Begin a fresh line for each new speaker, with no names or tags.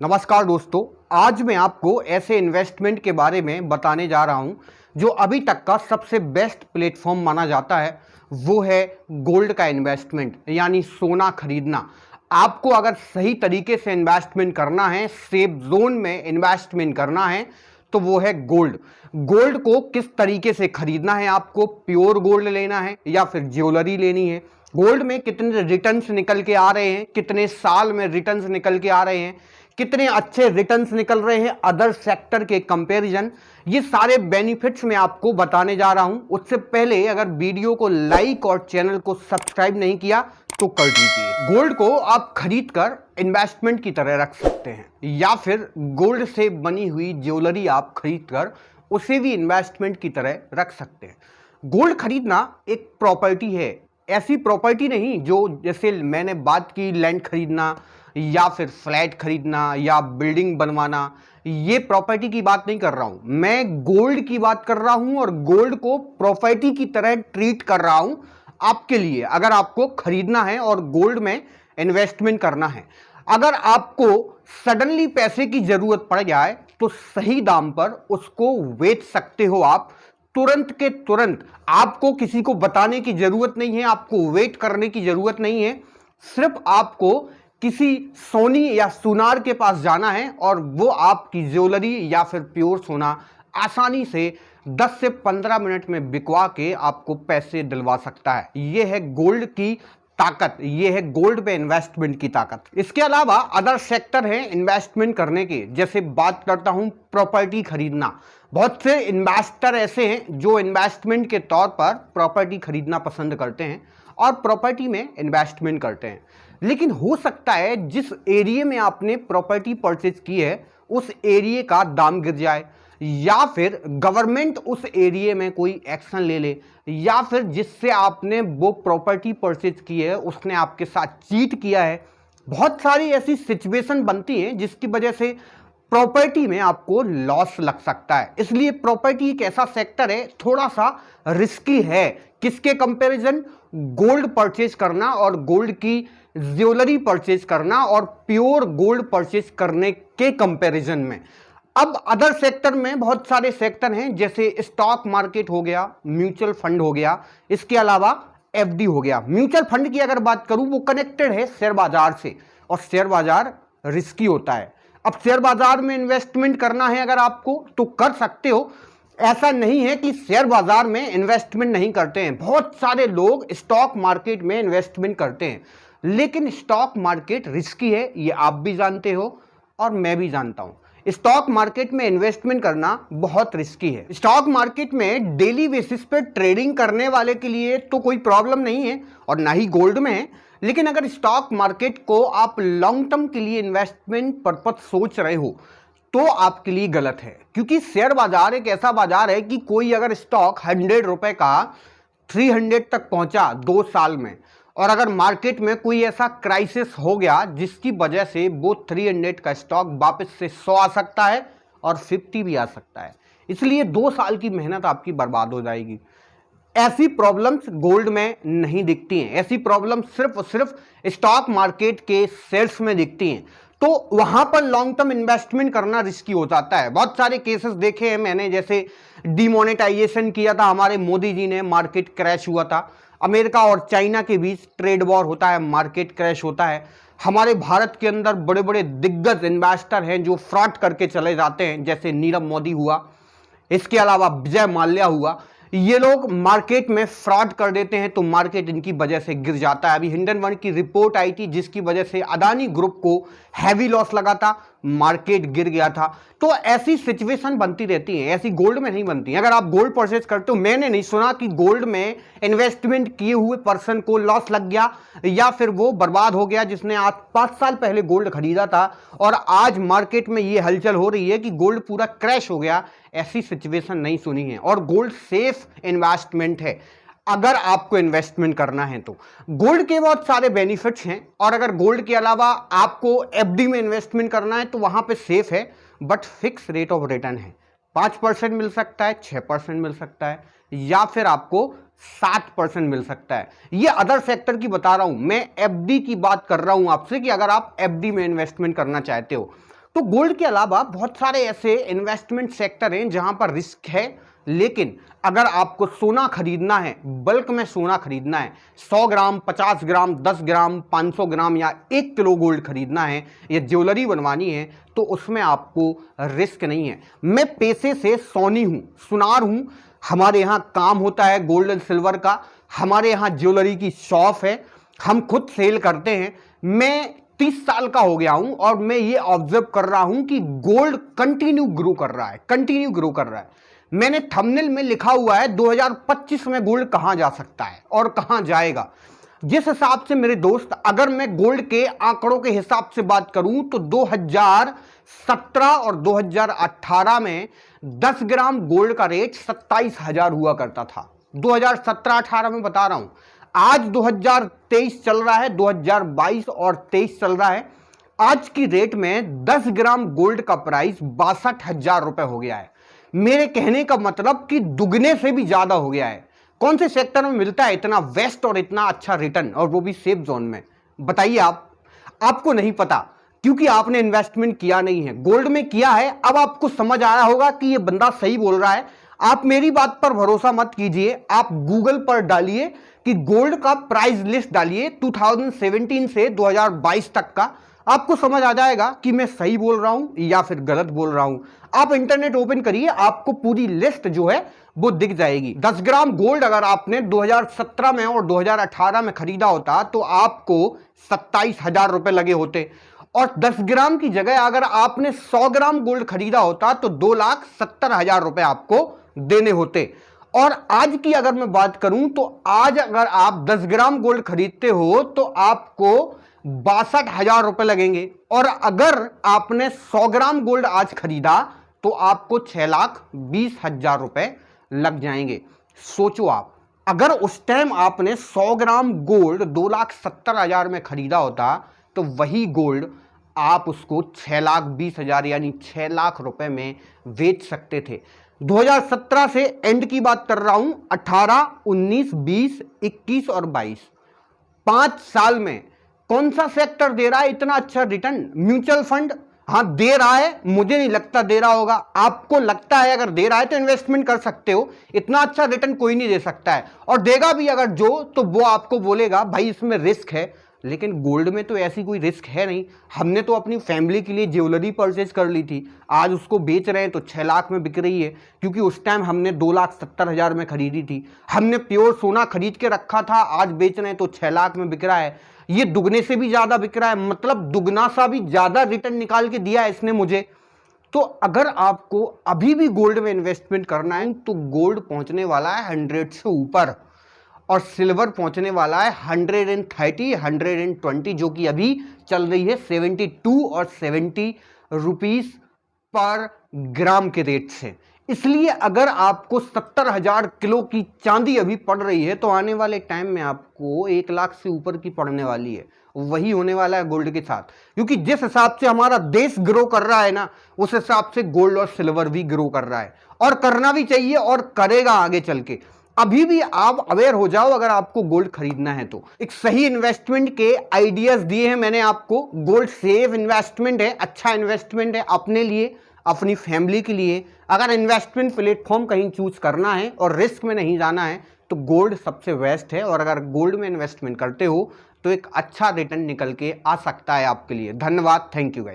नमस्कार दोस्तों, आज मैं आपको ऐसे इन्वेस्टमेंट के बारे में बताने जा रहा हूं जो अभी तक का सबसे बेस्ट प्लेटफॉर्म माना जाता है। वो है गोल्ड का इन्वेस्टमेंट, यानी सोना खरीदना। आपको अगर सही तरीके से इन्वेस्टमेंट करना है, सेफ जोन में इन्वेस्टमेंट करना है, तो वो है गोल्ड। गोल्ड को किस तरीके से खरीदना है, आपको प्योर गोल्ड लेना है या फिर ज्वेलरी लेनी है, गोल्ड में कितने रिटर्न्स निकल के आ रहे हैं, कितने साल में रिटर्न्स निकल के आ रहे हैं, कितने अच्छे रिटर्न्स निकल रहे हैं अदर सेक्टर के कंपैरिजन, ये सारे बेनिफिट्स मैं आपको बताने जा रहा हूं। उससे पहले अगर वीडियो को लाइक और चैनल को सब्सक्राइब नहीं किया तो कर दीजिए। गोल्ड को आप खरीद कर इन्वेस्टमेंट की तरह रख सकते हैं या फिर गोल्ड से बनी हुई ज्वेलरी आप खरीद कर उसे भी इन्वेस्टमेंट की तरह रख सकते हैं। गोल्ड खरीदना एक प्रॉपर्टी है, ऐसी प्रॉपर्टी नहीं जो जैसे मैंने बात की लैंड खरीदना या फिर फ्लैट खरीदना या बिल्डिंग बनवाना, ये प्रॉपर्टी की बात नहीं कर रहा हूं। मैं गोल्ड की बात कर रहा हूं और गोल्ड को प्रॉपर्टी की तरह ट्रीट कर रहा हूं आपके लिए, अगर आपको खरीदना है और गोल्ड में इन्वेस्टमेंट करना है। अगर आपको सडनली पैसे की जरूरत पड़ जाए तो सही दाम पर उसको बेच सकते हो आप, तुरंत के तुरंत। आपको किसी को बताने की जरूरत नहीं है, आपको वेट करने की जरूरत नहीं है। सिर्फ आपको किसी सोनी या सुनार के पास जाना है और वो आपकी ज्वेलरी या फिर प्योर सोना आसानी से 10 से 15 मिनट में बिकवा के आपको पैसे दिलवा सकता है। ये है गोल्ड की ताकत, ये है गोल्ड पे इन्वेस्टमेंट की ताकत। इसके अलावा अदर सेक्टर हैं इन्वेस्टमेंट करने के, जैसे बात करता हूं प्रॉपर्टी खरीदना। बहुत से इन्वेस्टर ऐसे हैं जो इन्वेस्टमेंट के तौर पर प्रॉपर्टी खरीदना पसंद करते हैं और प्रॉपर्टी में इन्वेस्टमेंट करते हैं। लेकिन हो सकता है जिस एरिया में आपने प्रॉपर्टी परचेज की है उस एरिया का दाम गिर जाए, या फिर गवर्नमेंट उस एरिया में कोई एक्शन ले ले, या फिर जिससे आपने वो प्रॉपर्टी परचेज की है उसने आपके साथ चीट किया है। बहुत सारी ऐसी सिचुएशन बनती हैं जिसकी वजह से प्रॉपर्टी में आपको लॉस लग सकता है। इसलिए प्रॉपर्टी एक ऐसा सेक्टर है, थोड़ा सा रिस्की है। किसके कंपैरिजन? गोल्ड परचेज करना और गोल्ड की ज्वेलरी परचेज करना और प्योर गोल्ड परचेज करने के कंपैरिजन में। अब अदर सेक्टर में बहुत सारे सेक्टर हैं, जैसे स्टॉक मार्केट हो गया, म्यूचुअल फंड हो गया, इसके अलावा एफडी हो गया। म्यूचुअल फंड की अगर बात करूं, वो कनेक्टेड है शेयर बाजार से और शेयर बाजार रिस्की होता है। अब शेयर बाजार में इन्वेस्टमेंट करना है अगर आपको तो कर सकते हो। ऐसा नहीं है कि शेयर बाजार में इन्वेस्टमेंट नहीं करते हैं, बहुत सारे लोग स्टॉक मार्केट में इन्वेस्टमेंट करते हैं, लेकिन स्टॉक मार्केट रिस्की है, ये आप भी जानते हो और मैं भी जानता हूं। स्टॉक मार्केट में इन्वेस्टमेंट करना बहुत रिस्की है। स्टॉक मार्केट में डेली बेसिस पे ट्रेडिंग करने वाले के लिए तो कोई प्रॉब्लम नहीं है और ना ही गोल्ड में है, लेकिन अगर स्टॉक मार्केट को आप लॉन्ग टर्म के लिए इन्वेस्टमेंट पर्पस सोच रहे हो तो आपके लिए गलत है। क्योंकि शेयर बाजार एक ऐसा बाजार है कि कोई अगर स्टॉक 100 रुपए का 300 तक पहुंचा 2 साल में, और अगर मार्केट में कोई ऐसा क्राइसिस हो गया जिसकी वजह से वो 300 का स्टॉक वापस से 100 आ सकता है और 50 भी आ सकता है, इसलिए 2 साल की मेहनत आपकी बर्बाद हो जाएगी। ऐसी प्रॉब्लम्स गोल्ड में नहीं दिखती हैं, ऐसी प्रॉब्लम सिर्फ स्टॉक मार्केट के शेयर्स में दिखती हैं। तो वहां पर लॉन्ग टर्म इन्वेस्टमेंट करना रिस्की हो जाता है। बहुत सारे केसेस देखे हैं मैंने, जैसे डिमोनेटाइजेशन किया था हमारे मोदी जी ने, मार्केट क्रैश हुआ था। अमेरिका और चाइना के बीच ट्रेड वॉर होता है, मार्केट क्रैश होता है। हमारे भारत के अंदर बड़े बड़े दिग्गज इन्वेस्टर हैं जो फ्रॉड करके चले जाते हैं, जैसे नीरव मोदी हुआ, इसके अलावा विजय माल्या हुआ। ये लोग मार्केट में फ्रॉड कर देते हैं तो मार्केट इनकी वजह से गिर जाता है। अभी हिंडनबर्ग की रिपोर्ट आई थी जिसकी वजह से अदानी ग्रुप को हैवी लॉस लगा था, मार्केट गिर गया था। तो ऐसी सिचुएशन बनती रहती है, ऐसी गोल्ड में नहीं बनती। अगर आप गोल्ड परचेज करते हो, मैंने नहीं सुना कि गोल्ड में इन्वेस्टमेंट किए हुए पर्सन को लॉस लग गया या फिर वो बर्बाद हो गया, जिसने आज 5 साल पहले गोल्ड खरीदा था और आज मार्केट में ये हलचल हो रही है कि गोल्ड पूरा क्रैश हो गया। ऐसी सिचुएशन नहीं सुनी है। और गोल्ड सेफ इन्वेस्टमेंट है अगर आपको इन्वेस्टमेंट करना है तो। गोल्ड के बहुत सारे बेनिफिट्स हैं, और अगर गोल्ड के अलावा आपको एफडी में इन्वेस्टमेंट करना है तो वहां पे सेफ है, but fix rate of return है। 5% मिल सकता है, 6% मिल सकता है, या फिर आपको 7% मिल सकता है। ये अदर सेक्टर की बता रहा हूं, मैं एफडी की बात कर रहा हूं आपसे कि अगर आप एफडी में इन्वेस्टमेंट करना चाहते हो। तो गोल्ड के अलावा बहुत सारे ऐसे इन्वेस्टमेंट सेक्टर हैं जहां पर रिस्क है, लेकिन अगर आपको सोना खरीदना है, बल्क में सोना खरीदना है, 100 ग्राम, 50 ग्राम, 10 ग्राम, 500 ग्राम या 1 किलो गोल्ड खरीदना है या ज्वेलरी बनवानी है, तो उसमें आपको रिस्क नहीं है। मैं पेशे से सोनी हूं, सुनार हूं। हमारे यहां काम होता है गोल्ड एंड सिल्वर का, हमारे यहां ज्वेलरी की शॉप है, हम खुद सेल करते हैं। मैं 30 साल का हो गया हूं और मैं ये ऑब्जर्व कर रहा हूं कि गोल्ड कंटिन्यू ग्रो कर रहा है, कंटिन्यू ग्रो कर रहा है। मैंने थंबनेल में लिखा हुआ है 2025 में गोल्ड कहां जा सकता है और कहां जाएगा। जिस हिसाब से मेरे दोस्त, अगर मैं गोल्ड के आंकड़ों के हिसाब से बात करूं तो 2017 और 2018 में 10 ग्राम गोल्ड का रेट 27,000 हुआ करता था। 2017-18 में बता रहा हूं। आज 2023 चल रहा है, 2022 और 23 चल रहा है। आज की रेट में 10 ग्राम गोल्ड का प्राइस 62,000 रुपए हो गया है। मेरे कहने का मतलब कि दुगने से भी ज्यादा हो गया है। कौन से सेक्टर में मिलता है इतना वेस्ट और इतना अच्छा रिटर्न, और वो भी सेफ जोन में? बताइए आप। आपको नहीं पता क्योंकि आपने इन्वेस्टमेंट किया नहीं है। गोल्ड में किया है, अब आपको समझ आया होगा कि ये बंदा सही बोल रहा है। आप मेरी बात पर भरोसा मत कीजिए, आप गूगल पर डालिए कि गोल्ड का प्राइस लिस्ट डालिए 2017 से 2022 तक का, आपको समझ आ जाएगा कि मैं सही बोल रहा हूं या फिर गलत बोल रहा हूं। आप इंटरनेट ओपन करिए, आपको पूरी लिस्ट जो है वो दिख जाएगी। 10 ग्राम गोल्ड अगर आपने 2017 में और 2018 में खरीदा होता तो आपको 27,000 रुपए लगे होते, और 10 ग्राम की जगह अगर आपने 100 ग्राम गोल्ड खरीदा होता तो 2,70,000 रुपए आपको देने होते। और आज की अगर मैं बात करूं तो आज अगर आप 10 ग्राम गोल्ड खरीदते हो तो आपको 62,000 रुपए लगेंगे, और अगर आपने 100 ग्राम गोल्ड आज खरीदा तो आपको 6,20,000 रुपए लग जाएंगे। सोचो आप, अगर उस टाइम आपने 100 ग्राम गोल्ड 2,70,000 में खरीदा होता तो वही गोल्ड आप उसको 6,20,000 यानी 6 लाख रुपए में बेच सकते थे। 2017 से एंड की बात कर रहा हूं, 18, 19, 20, 21 और 22, 5 साल में कौन सा सेक्टर दे रहा है इतना अच्छा रिटर्न? म्यूचुअल फंड हां दे रहा है, मुझे नहीं लगता दे रहा होगा। आपको लगता है अगर दे रहा है तो इन्वेस्टमेंट कर सकते हो, इतना अच्छा रिटर्न कोई नहीं दे सकता है। और देगा भी अगर जो, तो वो आपको बोलेगा भाई इसमें रिस्क है, लेकिन गोल्ड में तो ऐसी कोई रिस्क है नहीं। हमने तो अपनी फैमिली के लिए ज्वेलरी परचेज कर ली थी, आज उसको बेच रहे हैं तो 6 लाख में बिक रही है, क्योंकि उस टाइम हमने 2,70,000 में खरीदी थी। हमने प्योर सोना खरीद के रखा था, आज बेच रहे हैं तो 6 लाख में बिक रहा है। ये दुगने से भी ज्यादा बिक रहा है, मतलब दुगना सा भी ज्यादा रिटर्न निकाल के दिया है इसने मुझे। तो अगर आपको अभी भी गोल्ड में इन्वेस्टमेंट करना है तो गोल्ड पहुंचने वाला है 100 से ऊपर, और सिल्वर पहुंचने वाला है 130, 120, जो कि अभी चल रही है 72 और 70 रुपीस पर ग्राम के रेट से। इसलिए अगर आपको 70,000 किलो की चांदी अभी पड़ रही है तो आने वाले टाइम में आपको 1 लाख से ऊपर की पड़ने वाली है। वही होने वाला है गोल्ड के साथ, क्योंकि जिस हिसाब से हमारा देश ग्रो कर रहा है ना, उस हिसाब से गोल्ड और सिल्वर भी ग्रो कर रहा है, और करना भी चाहिए और करेगा आगे चल के। अभी भी आप अवेयर हो जाओ अगर आपको गोल्ड खरीदना है तो। एक सही इन्वेस्टमेंट के आइडियाज दिए हैं मैंने आपको। गोल्ड सेफ इन्वेस्टमेंट है, अच्छा इन्वेस्टमेंट है अपने लिए, अपनी फैमिली के लिए। अगर इन्वेस्टमेंट प्लेटफॉर्म कहीं चूज करना है और रिस्क में नहीं जाना है तो गोल्ड सबसे बेस्ट है, और अगर गोल्ड में इन्वेस्टमेंट करते हो तो एक अच्छा रिटर्न निकल के आ सकता है आपके लिए। धन्यवाद, थैंक यू गाइस।